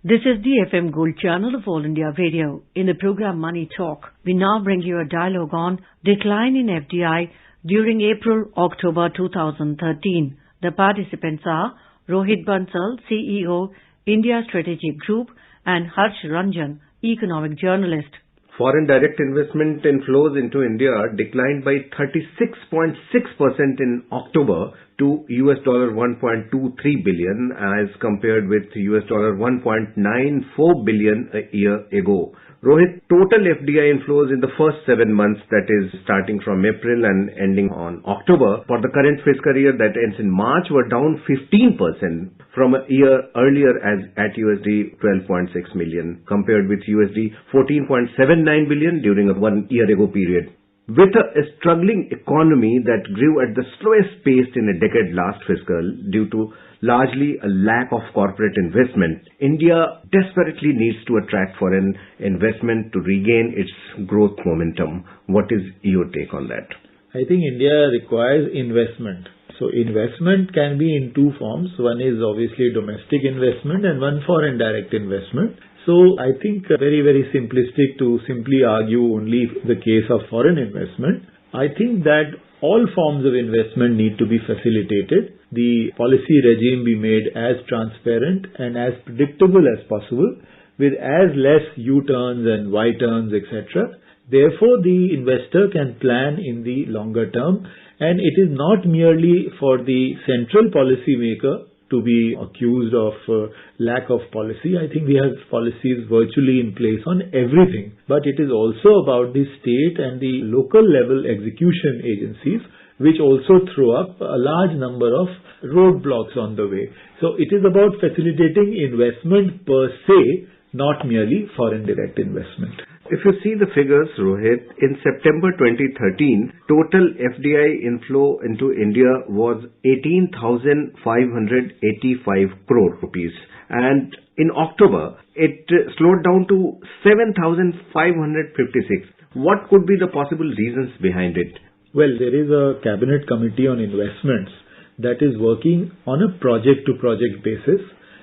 This is the FM Gold channel of All India Radio. In the program Money Talk, we now bring you a dialogue on decline in FDI during April-October 2013. The participants are Rohit Bansal, CEO, India Strategic Group, and Harsh Ranjan, economic journalist. Foreign direct investment inflows into India declined by 36.6% in October to $1.23 billion as compared with $1.94 billion a year ago. Rohit, total FDI inflows in the first 7 months, that is starting from April and ending on October, for the current fiscal year that ends in March were down 15% from a year earlier at $12.6 million compared with $14.79 billion during a 1 year ago period. With a struggling economy that grew at the slowest pace in a decade last fiscal due to largely a lack of corporate investment, India desperately needs to attract foreign investment to regain its growth momentum. What is your take on that? I think India requires investment. So investment can be in two forms. One is obviously domestic investment and one foreign direct investment. So I think very, very simplistic to simply argue only the case of foreign investment. I think that all forms of investment need to be facilitated. The policy regime be made as transparent and as predictable as possible with as less U-turns and Y-turns, etc. Therefore, the investor can plan in the longer term, and it is not merely for the central policy maker to be accused of lack of policy. I think we have policies virtually in place on everything. But it is also about the state and the local level execution agencies, which also throw up a large number of roadblocks on the way. So it is about facilitating investment per se, not merely foreign direct investment. If you see the figures, Rohit, in September 2013, total FDI inflow into India was 18,585 crore rupees. And in October, it slowed down to 7,556. What could be the possible reasons behind it? Well, there is a cabinet committee on investments that is working on a project-to-project basis.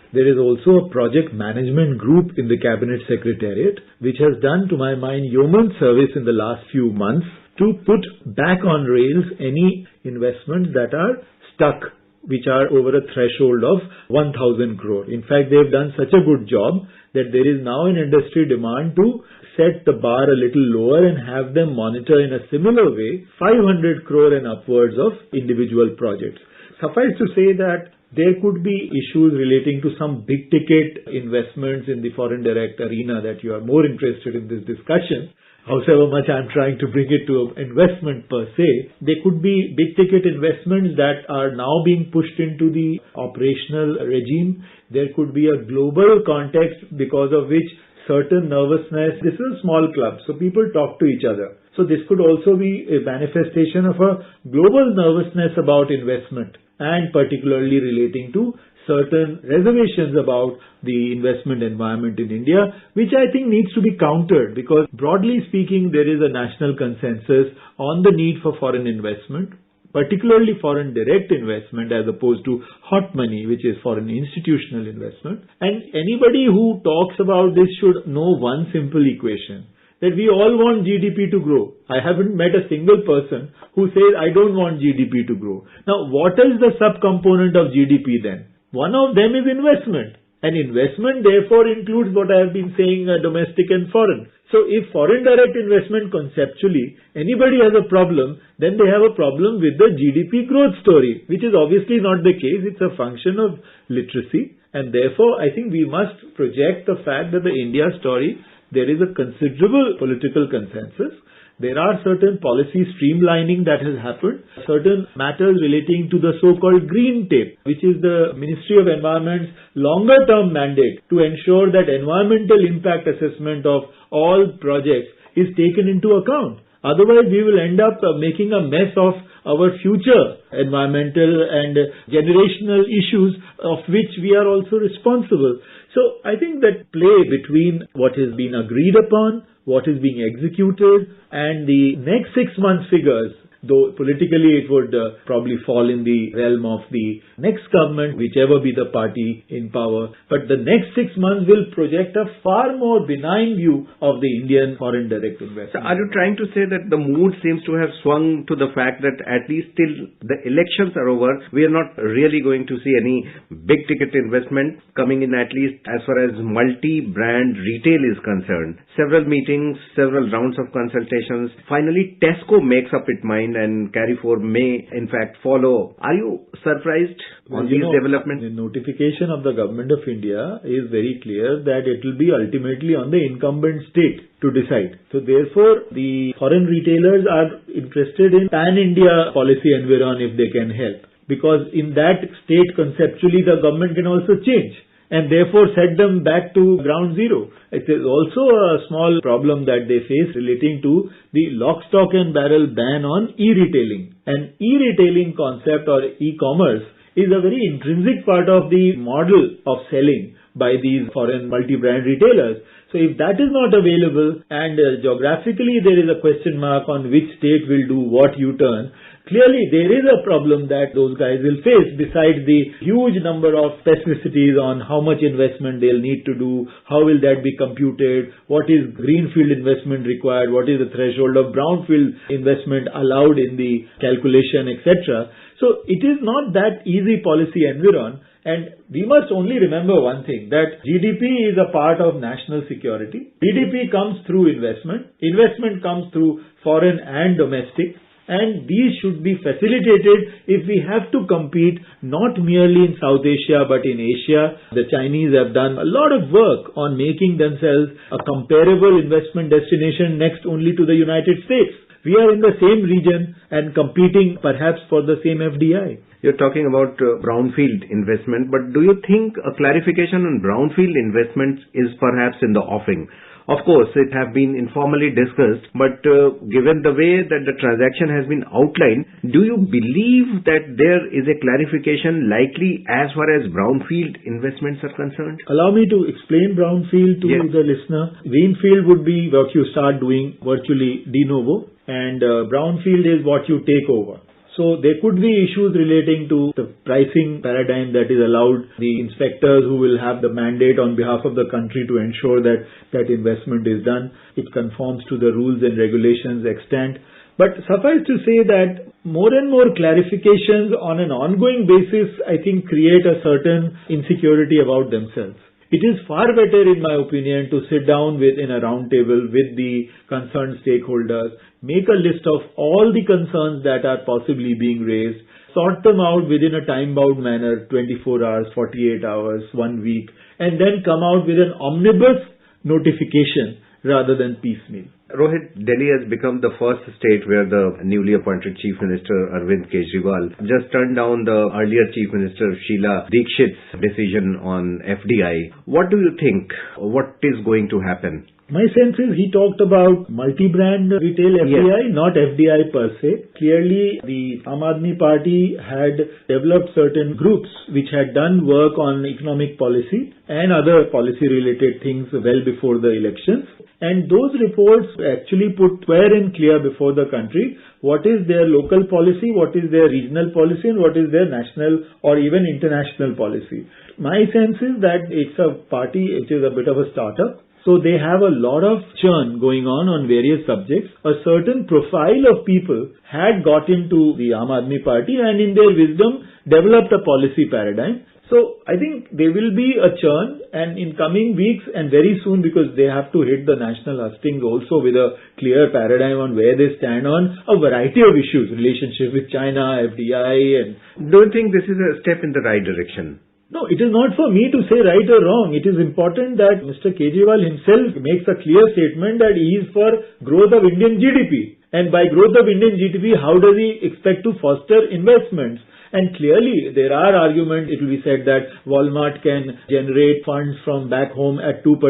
There is also a project management group in the Cabinet Secretariat, which has done, to my mind, yeoman service in the last few months to put back on rails any investments that are stuck, which are over a threshold of 1,000 crore. In fact, they have done such a good job that there is now an industry demand to set the bar a little lower and have them monitor in a similar way 500 crore and upwards of individual projects. Suffice to say that there could be issues relating to some big ticket investments in the foreign direct arena that you are more interested in this discussion. However much I'm trying to bring it to investment per se, there could be big ticket investments that are now being pushed into the operational regime. There could be a global context because of which certain nervousness. This is a small club, so people talk to each other. So this could also be a manifestation of a global nervousness about investment, and particularly relating to certain reservations about the investment environment in India, which I think needs to be countered because broadly speaking, there is a national consensus on the need for foreign investment, particularly foreign direct investment as opposed to hot money, which is foreign institutional investment. And anybody who talks about this should know one simple equation, that we all want GDP to grow. I haven't met a single person who says, I don't want GDP to grow. Now, what is the subcomponent of GDP then? One of them is investment. And investment therefore includes what I have been saying, domestic and foreign. So if foreign direct investment conceptually, anybody has a problem, then they have a problem with the GDP growth story, which is obviously not the case. It's a function of literacy. And therefore, I think we must project the fact that the India story, there is a considerable political consensus. There are certain policy streamlining that has happened, certain matters relating to the so-called green tape, which is the Ministry of Environment's longer-term mandate to ensure that environmental impact assessment of all projects is taken into account. Otherwise, we will end up making a mess of our future environmental and generational issues of which we are also responsible. So I think that play between what has been agreed upon, what is being executed, and the next 6 months figures, though politically it would probably fall in the realm of the next government, whichever be the party in power. But the next 6 months will project a far more benign view of the Indian foreign direct investment. So are you trying to say that the mood seems to have swung to the fact that at least till the elections are over, we are not really going to see any big ticket investment coming in, at least as far as multi-brand retail is concerned? Several meetings, several rounds of consultations. Finally, Tesco makes up its mind and Carrefour may in fact follow. Are you surprised on these developments? The notification of the Government of India is very clear that it will be ultimately on the incumbent state to decide. So therefore, the foreign retailers are interested in pan-India policy environ if they can help. Because in that state, conceptually, the government can also change and therefore set them back to ground zero. It is also a small problem that they face relating to the lock, stock and barrel ban on e-retailing. An e-retailing concept or e-commerce is a very intrinsic part of the model of selling by these foreign multi-brand retailers. So if that is not available and geographically there is a question mark on which state will do what U-turn, clearly there is a problem that those guys will face besides the huge number of specificities on how much investment they'll need to do, how will that be computed, what is greenfield investment required, what is the threshold of brownfield investment allowed in the calculation, etc. So it is not that easy policy environ. And we must only remember one thing, that GDP is a part of national security. GDP comes through investment. Investment comes through foreign and domestic. And these should be facilitated if we have to compete not merely in South Asia but in Asia. The Chinese have done a lot of work on making themselves a comparable investment destination next only to the United States. We are in the same region and competing perhaps for the same FDI. You're talking about brownfield investment, but do you think a clarification on brownfield investments is perhaps in the offing? Of course, it have been informally discussed, but given the way that the transaction has been outlined, do you believe that there is a clarification likely as far as brownfield investments are concerned? Allow me to explain brownfield to the listener. Greenfield would be what you start doing virtually de novo, and brownfield is what you take over. So there could be issues relating to the pricing paradigm that is allowed, the inspectors who will have the mandate on behalf of the country to ensure that that investment is done. It conforms to the rules and regulations extant. But suffice to say that more and more clarifications on an ongoing basis, I think, create a certain insecurity about themselves. It is far better, in my opinion, to sit down in a round table with the concerned stakeholders, make a list of all the concerns that are possibly being raised, sort them out within a time-bound manner, 24 hours, 48 hours, 1 week, and then come out with an omnibus notification rather than piecemeal. Rohit, Delhi has become the first state where the newly appointed Chief Minister Arvind Kejriwal just turned down the earlier Chief Minister Sheila Dikshit's decision on FDI. What do you think? What is going to happen? My sense is he talked about multi-brand retail FDI, not FDI per se. Clearly, the Aam Aadmi Party had developed certain groups which had done work on economic policy and other policy-related things well before the elections. And those reports actually put fair and clear before the country what is their local policy, what is their regional policy, and what is their national or even international policy. My sense is that it's a party which is a bit of a startup. So they have a lot of churn going on various subjects. A certain profile of people had got into the Aam Aadmi Party and in their wisdom developed a policy paradigm. So I think there will be a churn, and in coming weeks and very soon, because they have to hit the national hustings also with a clear paradigm on where they stand on a variety of issues, relationship with China, FDI, and... Do you think this is a step in the right direction? No, it is not for me to say right or wrong. It is important that Mr. Kejriwal himself makes a clear statement that he is for growth of Indian GDP. And by growth of Indian GDP, how does he expect to foster investments? And clearly, there are arguments, it will be said that Walmart can generate funds from back home at 2%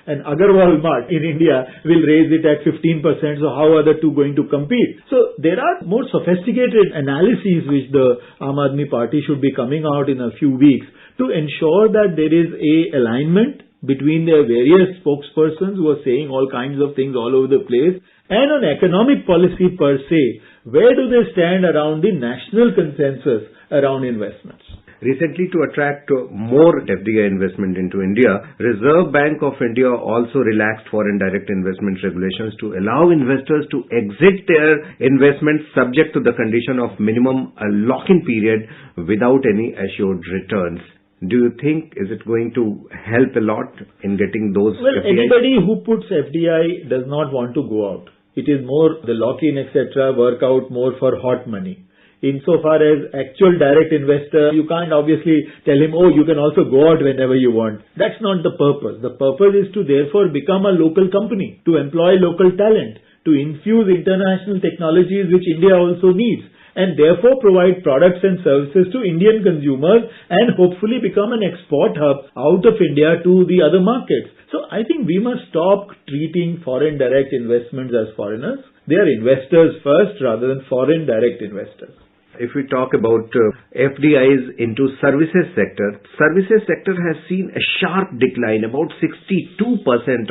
and other Walmart in India will raise it at 15%. So how are the two going to compete? So there are more sophisticated analyses which the Aam Aadmi Party should be coming out in a few weeks to ensure that there is a alignment between their various spokespersons who are saying all kinds of things all over the place, and on economic policy per se, where do they stand around the national consensus around investments? Recently, to attract more FDI investment into India, Reserve Bank of India also relaxed foreign direct investment regulations to allow investors to exit their investments subject to the condition of minimum lock-in period without any assured returns. Do you think is it going to help a lot in getting those Well, FDIs? anybody who puts FDI does not want to go out. It is more the lock-in, etc., work out more for hot money. Insofar as actual direct investor, you can't obviously tell him, oh, you can also go out whenever you want. That's not the purpose. The purpose is to therefore become a local company, to employ local talent, to infuse international technologies which India also needs, and therefore provide products and services to Indian consumers and hopefully become an export hub out of India to the other markets. So I think we must stop treating foreign direct investments as foreigners. They are investors first rather than foreign direct investors. If we talk about FDIs into services sector has seen a sharp decline, about 62%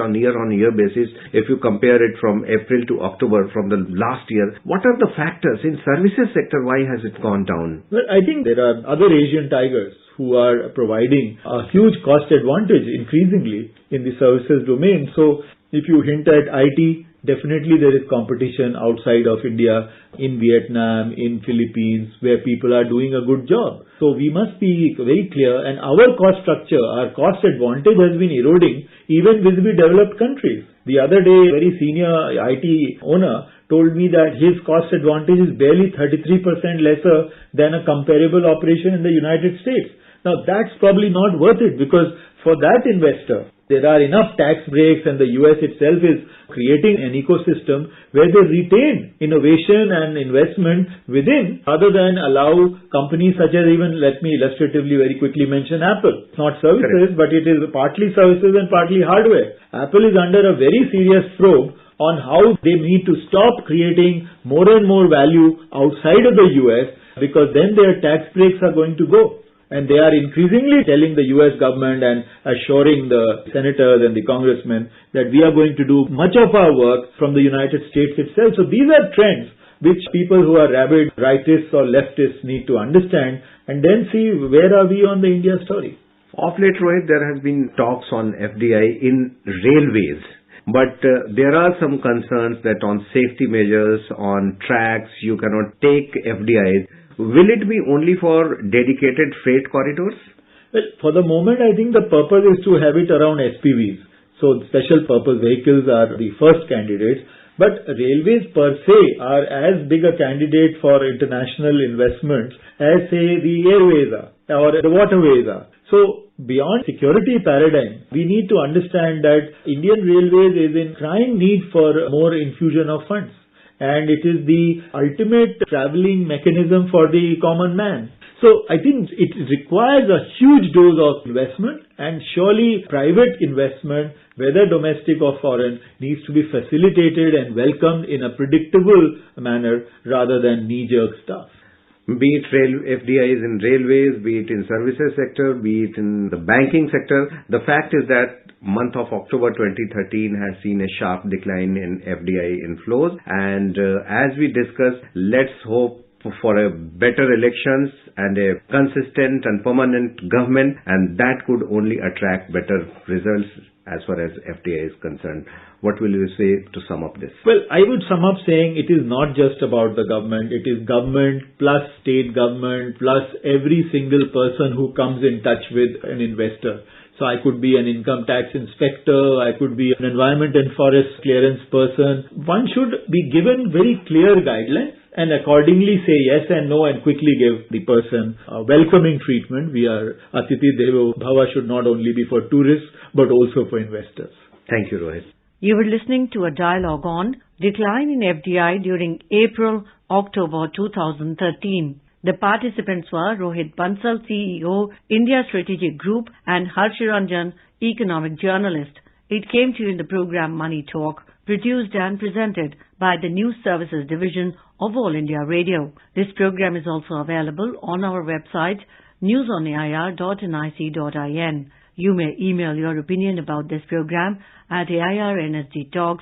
on year-on-year basis if you compare it from April to October from the last year. What are the factors in services sector? Why has it gone down? Well, I think there are other Asian tigers who are providing a huge cost advantage increasingly in the services domain. So if you hint at IT, definitely there is competition outside of India, in Vietnam, in Philippines, where people are doing a good job. So we must be very clear, and our cost structure, our cost advantage has been eroding even vis-a-vis developed countries. The other day, a very senior IT owner told me that his cost advantage is barely 33% lesser than a comparable operation in the United States. Now that's probably not worth it, because for that investor, there are enough tax breaks, and the US itself is creating an ecosystem where they retain innovation and investment within, rather than allow companies such as, even let me illustratively very quickly mention Apple. It's not services, but it is partly services and partly hardware. Apple is under a very serious probe on how they need to stop creating more and more value outside of the US, because then their tax breaks are going to go. And they are increasingly telling the US government and assuring the senators and the congressmen that we are going to do much of our work from the United States itself. So these are trends which people who are rabid rightists or leftists need to understand, and then see where are we on the India story. Of late, Rohit, there has been talks on FDI in railways. But there are some concerns that on safety measures, on tracks, you cannot take FDIs. Will it be only for dedicated freight corridors? Well, for the moment, I think the purpose is to have it around SPVs. So special purpose vehicles are the first candidates. But railways per se are as big a candidate for international investments as, say, the airways are or the waterways are. So beyond security paradigm, we need to understand that Indian Railways is in crying need for more infusion of funds. And it is the ultimate traveling mechanism for the common man. So I think it requires a huge dose of investment, and surely private investment, whether domestic or foreign, needs to be facilitated and welcomed in a predictable manner rather than knee-jerk stuff. Be it FDIs in railways, be it in services sector, be it in the banking sector, the fact is that month of October 2013 has seen a sharp decline in FDI inflows, and as we discussed, let's hope for a better elections and a consistent and permanent government, and that could only attract better results as far as FDI is concerned. What will you say to sum up this? Well, I would sum up saying it is not just about the government. It is government plus state government plus every single person who comes in touch with an investor. So I could be an income tax inspector, I could be an environment and forest clearance person. One should be given very clear guidelines and accordingly say yes and no, and quickly give the person a welcoming treatment. Atithi Devo Bhava should not only be for tourists but also for investors. Thank you, Rohit. You were listening to a dialogue on decline in FDI during April-October 2013. The participants were Rohit Bansal, CEO, India Strategic Group, and Harsharanjan, economic journalist. It came to you in the program Money Talk, produced and presented by the News Services Division of All India Radio. This program is also available on our website, newsonair.nic.in. You may email your opinion about this program at airnsdtalks@gmail.com.